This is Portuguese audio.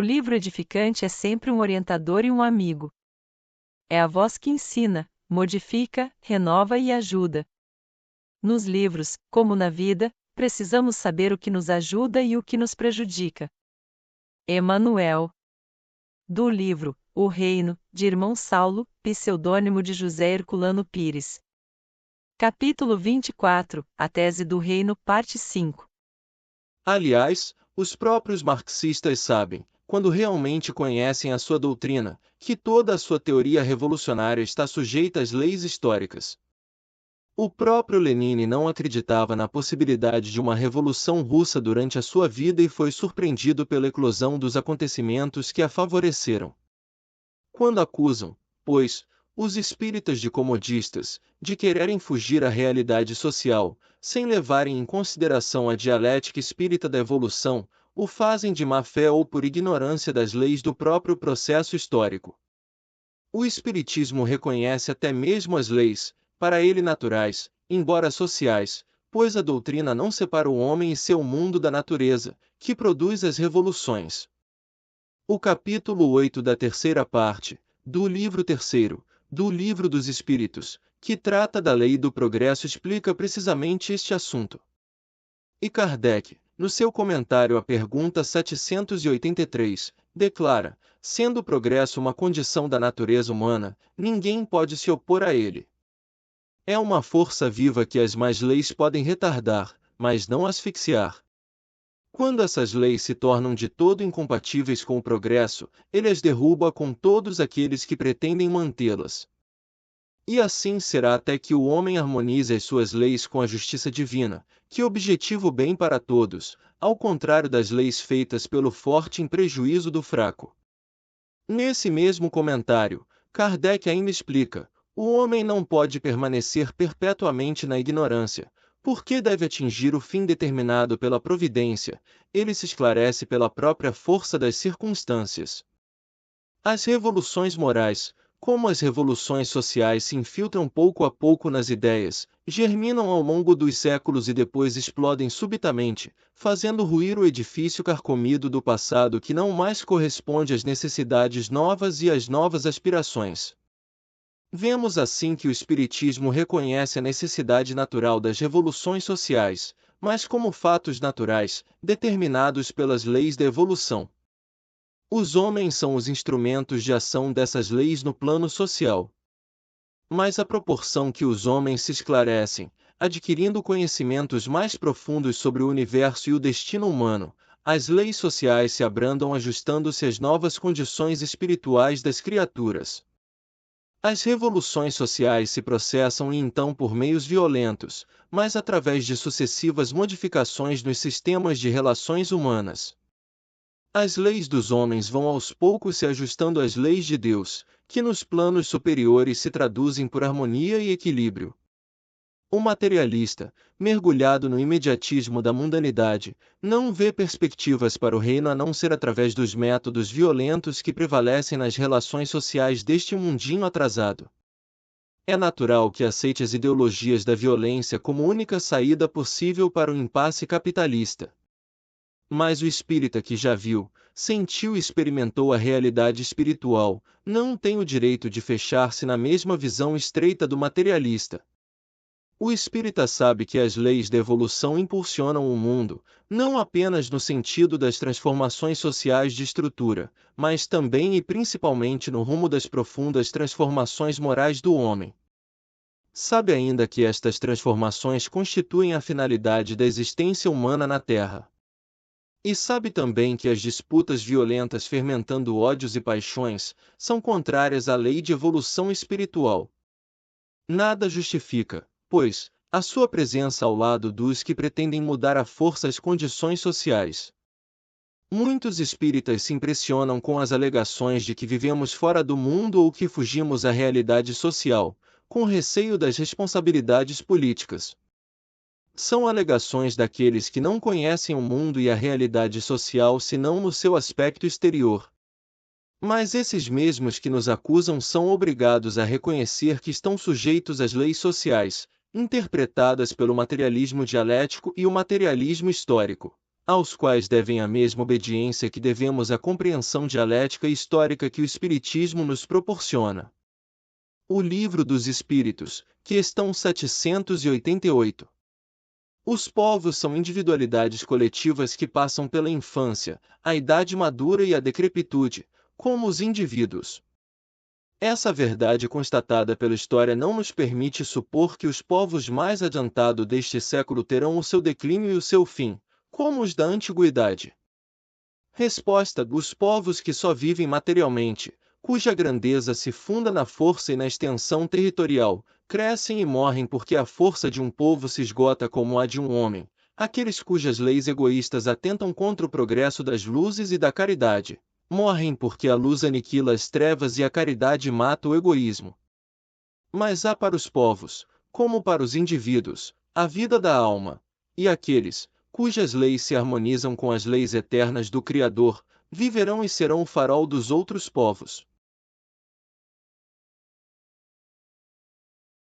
O livro edificante é sempre um orientador e um amigo. É a voz que ensina, modifica, renova e ajuda. Nos livros, como na vida, precisamos saber o que nos ajuda e o que nos prejudica. Emanuel. Do livro O Reino, de Irmão Saulo, pseudônimo de José Herculano Pires. Capítulo 24, A Tese do Reino, parte 5. Aliás, os próprios marxistas sabem, quando realmente conhecem a sua doutrina, que toda a sua teoria revolucionária está sujeita às leis históricas. O próprio Lenin não acreditava na possibilidade de uma revolução russa durante a sua vida e foi surpreendido pela eclosão dos acontecimentos que a favoreceram. Quando acusam, pois, os espíritas de comodistas, de quererem fugir à realidade social, sem levarem em consideração a dialética espírita da evolução, o fazem de má fé ou por ignorância das leis do próprio processo histórico. O espiritismo reconhece até mesmo as leis, para ele naturais, embora sociais, pois a doutrina não separa o homem e seu mundo da natureza, que produz as revoluções. O capítulo 8 da terceira parte, do livro terceiro, do Livro dos Espíritos, que trata da lei do progresso, explica precisamente este assunto. E Kardec, no seu comentário à pergunta 783, declara: sendo o progresso uma condição da natureza humana, ninguém pode se opor a ele. É uma força viva que as más leis podem retardar, mas não asfixiar. Quando essas leis se tornam de todo incompatíveis com o progresso, ele as derruba com todos aqueles que pretendem mantê-las. E assim será até que o homem harmonize as suas leis com a justiça divina, que objetiva o bem para todos, ao contrário das leis feitas pelo forte em prejuízo do fraco. Nesse mesmo comentário, Kardec ainda explica: o homem não pode permanecer perpetuamente na ignorância, porque deve atingir o fim determinado pela providência, ele se esclarece pela própria força das circunstâncias. As revoluções morais, como as revoluções sociais, se infiltram pouco a pouco nas ideias, germinam ao longo dos séculos e depois explodem subitamente, fazendo ruir o edifício carcomido do passado que não mais corresponde às necessidades novas e às novas aspirações. Vemos assim que o Espiritismo reconhece a necessidade natural das revoluções sociais, mas como fatos naturais, determinados pelas leis da evolução. Os homens são os instrumentos de ação dessas leis no plano social. Mas à proporção que os homens se esclarecem, adquirindo conhecimentos mais profundos sobre o universo e o destino humano, as leis sociais se abrandam ajustando-se às novas condições espirituais das criaturas. As revoluções sociais se processam e então por meios violentos, mas através de sucessivas modificações nos sistemas de relações humanas. As leis dos homens vão aos poucos se ajustando às leis de Deus, que nos planos superiores se traduzem por harmonia e equilíbrio. O materialista, mergulhado no imediatismo da mundanidade, não vê perspectivas para o reino a não ser através dos métodos violentos que prevalecem nas relações sociais deste mundinho atrasado. É natural que aceite as ideologias da violência como única saída possível para o impasse capitalista. Mas o espírita que já viu, sentiu e experimentou a realidade espiritual, não tem o direito de fechar-se na mesma visão estreita do materialista. O espírita sabe que as leis da evolução impulsionam o mundo, não apenas no sentido das transformações sociais de estrutura, mas também e principalmente no rumo das profundas transformações morais do homem. Sabe ainda que estas transformações constituem a finalidade da existência humana na Terra. E sabe também que as disputas violentas fermentando ódios e paixões são contrárias à lei de evolução espiritual. Nada justifica, pois, a sua presença ao lado dos que pretendem mudar à força as condições sociais. Muitos espíritas se impressionam com as alegações de que vivemos fora do mundo ou que fugimos à realidade social, com receio das responsabilidades políticas. São alegações daqueles que não conhecem o mundo e a realidade social senão no seu aspecto exterior. Mas esses mesmos que nos acusam são obrigados a reconhecer que estão sujeitos às leis sociais, interpretadas pelo materialismo dialético e o materialismo histórico. aos quais devem a mesma obediência que devemos à compreensão dialética e histórica que o Espiritismo nos proporciona. O Livro dos Espíritos, questão 788. Os povos são individualidades coletivas que passam pela infância, a idade madura e a decrepitude, como os indivíduos. Essa verdade constatada pela história não nos permite supor que os povos mais adiantados deste século terão o seu declínio e o seu fim, como os da antiguidade. Resposta: os povos que só vivem materialmente, cuja grandeza se funda na força e na extensão territorial, crescem e morrem porque a força de um povo se esgota como a de um homem, aqueles cujas leis egoístas atentam contra o progresso das luzes e da caridade. Morrem porque a luz aniquila as trevas e a caridade mata o egoísmo. Mas há para os povos, como para os indivíduos, a vida da alma, e aqueles, cujas leis se harmonizam com as leis eternas do Criador, viverão e serão o farol dos outros povos.